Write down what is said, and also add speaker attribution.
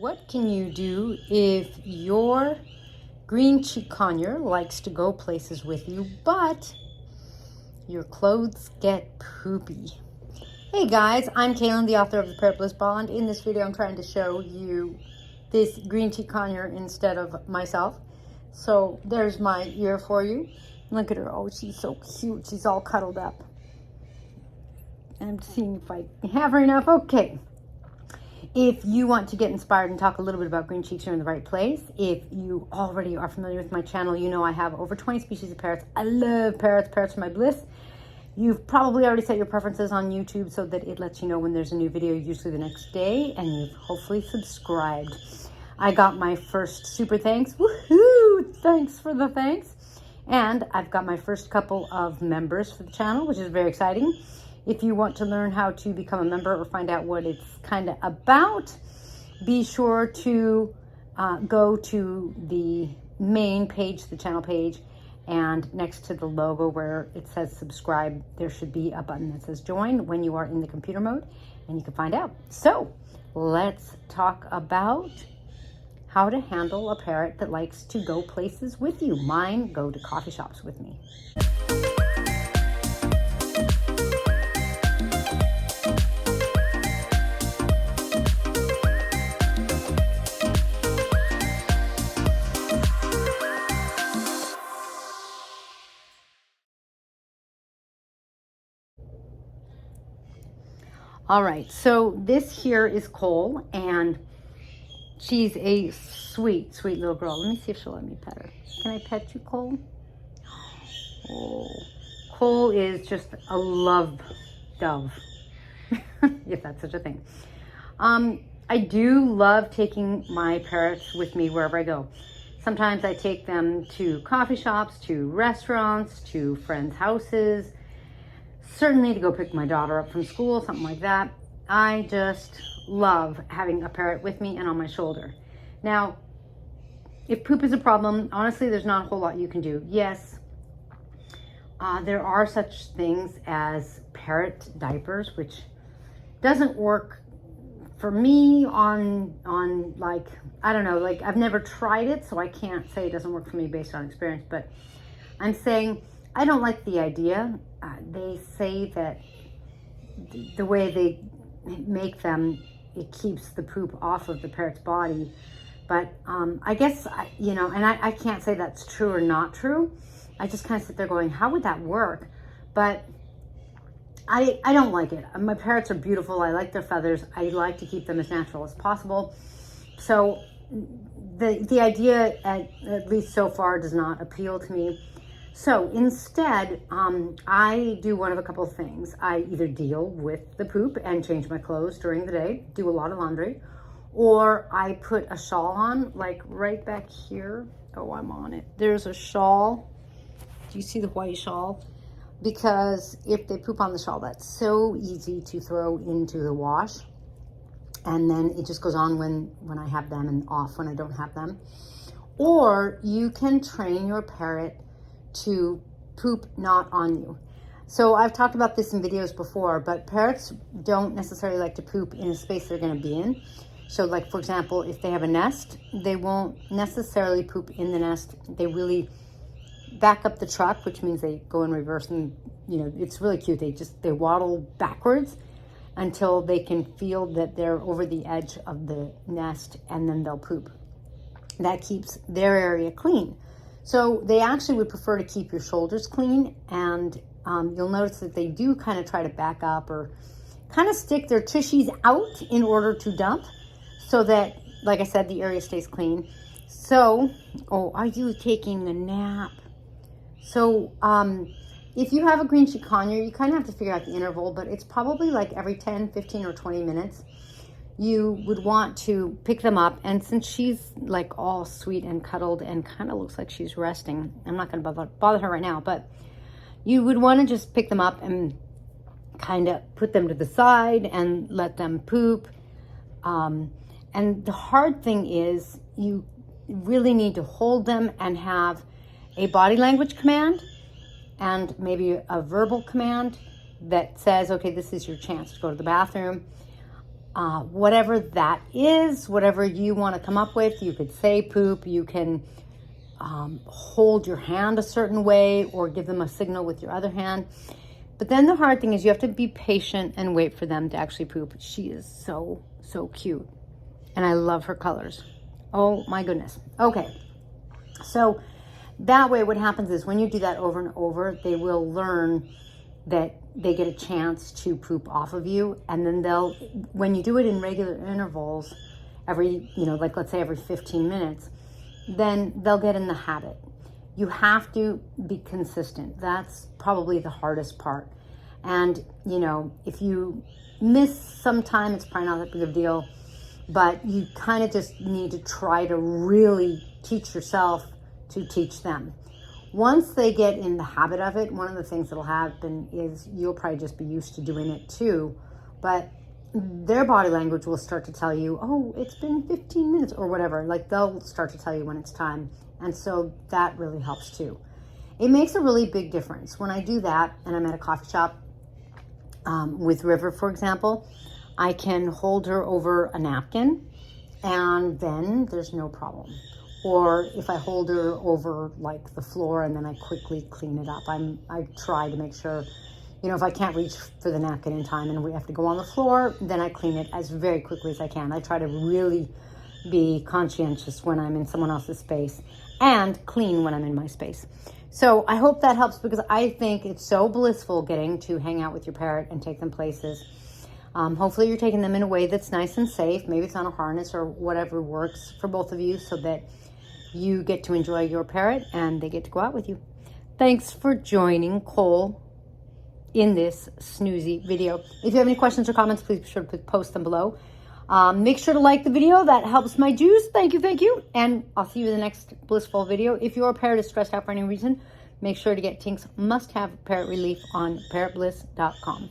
Speaker 1: What can you do if your green cheek conure likes to go places with you, but your clothes get poopy? Hey guys, I'm Kaylin, the author of the Parrot Bliss Bond. In this video, I'm trying to show you this green cheek conure instead of myself. So there's my ear for you. Look at her. Oh, she's so cute. She's all cuddled up. I'm seeing if I have her enough. Okay. If you want to get inspired and talk a little bit about green cheeks, you're in the right place. If you already are familiar with my channel, you know I have over 20 species of parrots. I love parrots. Parrots are my bliss. You've probably already set your preferences on YouTube so that it lets you know when there's a new video, usually the next day, and you've hopefully subscribed. I got my first super thanks. Woohoo! Thanks for the thanks. And I've got my first couple of members for the channel, which is very exciting. If you want to learn how to become a member or find out what it's kind of about, be sure to go to the main page, the channel page, and next to the logo where it says subscribe, there should be a button that says join when you are in the computer mode, and you can find out. So let's talk about how to handle a parrot that likes to go places with you. Mine go to coffee shops with me. All right, so this here is Cole, and she's a sweet, sweet little girl. Let me see if she'll let me pet her. Can I pet you, Cole? Oh, Cole is just a love dove, if that's such a thing. I do love taking my parrots with me wherever I go. Sometimes I take them to coffee shops, to restaurants, to friends' houses, certainly to go pick my daughter up from school, something like that. I just love having a parrot with me and on my shoulder. Now, if poop is a problem, honestly, there's not a whole lot you can do. Yes, there are such things as parrot diapers, which doesn't work for me on like, I don't know, like I've never tried it, so I can't say it doesn't work for me based on experience, but I'm saying I don't like the idea. They say that the way they make them, it keeps the poop off of the parrot's body. But I guess, you know, and I can't say that's true or not true. I just kind of sit there going, how would that work? But I don't like it. My parrots are beautiful. I like their feathers. I like to keep them as natural as possible. So the idea, at least so far, does not appeal to me. So instead, I do one of a couple of things. I either deal with the poop and change my clothes during the day, do a lot of laundry, or I put a shawl on, like right back here. Oh, I'm on it. There's a shawl. Do you see the white shawl? Because if they poop on the shawl, that's so easy to throw into the wash. And then it just goes on when I have them and off when I don't have them. Or you can train your parrot to poop not on you. So I've talked about this in videos before, but parrots don't necessarily like to poop in a space they're going to be in. So like, for example, if they have a nest, they won't necessarily poop in the nest. They really back up the truck, which means they go in reverse, and you know, it's really cute. They waddle backwards until they can feel that they're over the edge of the nest, and then they'll poop. That keeps their area clean. So they actually would prefer to keep your shoulders clean, and you'll notice that they do kind of try to back up or kind of stick their tushies out in order to dump, so that, like I said, the area stays clean. So, oh, are you taking a nap? So if you have a green cheek conure, you kind of have to figure out the interval, but it's probably like every 10, 15, or 20 minutes. You would want to pick them up, and since she's like all sweet and cuddled and kind of looks like she's resting, I'm not going to bother her right now, but you would want to just pick them up and kind of put them to the side and let them poop. And the hard thing is you really need to hold them and have a body language command and maybe a verbal command that says, okay, this is your chance to go to the bathroom. whatever that is, whatever you want to come up with. You could say poop, you can hold your hand a certain way or give them a signal with your other hand. But then the hard thing is you have to be patient and wait for them to actually poop. She is so, so cute. And I love her colors. Oh my goodness. Okay. So that way what happens is when you do that over and over, they will learn that they get a chance to poop off of you. And then when you do it in regular intervals, every, like let's say every 15 minutes, then they'll get in the habit. You have to be consistent. That's probably the hardest part. And, if you miss some time, it's probably not that big of a deal, but you kind of just need to try to really teach yourself to teach them. Once they get in the habit of it, one of the things that'll happen is you'll probably just be used to doing it too, but their body language will start to tell you, oh, it's been 15 minutes or whatever. Like they'll start to tell you when it's time. And so that really helps too. It makes a really big difference. When I do that and I'm at a coffee shop with River, for example, I can hold her over a napkin and then there's no problem. Or if I hold her over like the floor and then I quickly clean it up, I try to make sure, if I can't reach for the napkin in time and we have to go on the floor, then I clean it as very quickly as I can. I try to really be conscientious when I'm in someone else's space and clean when I'm in my space. So I hope that helps because I think it's so blissful getting to hang out with your parrot and take them places. Hopefully you're taking them in a way that's nice and safe. Maybe it's on a harness or whatever works for both of you so that you get to enjoy your parrot and they get to go out with you. Thanks for joining Cole in this snoozy video. If you have any questions or comments, please be sure to post them below. Make sure to like the video. That helps my juice. Thank you, thank you. And I'll see you in the next blissful video. If your parrot is stressed out for any reason, make sure to get Tink's must-have parrot relief on parrotbliss.com.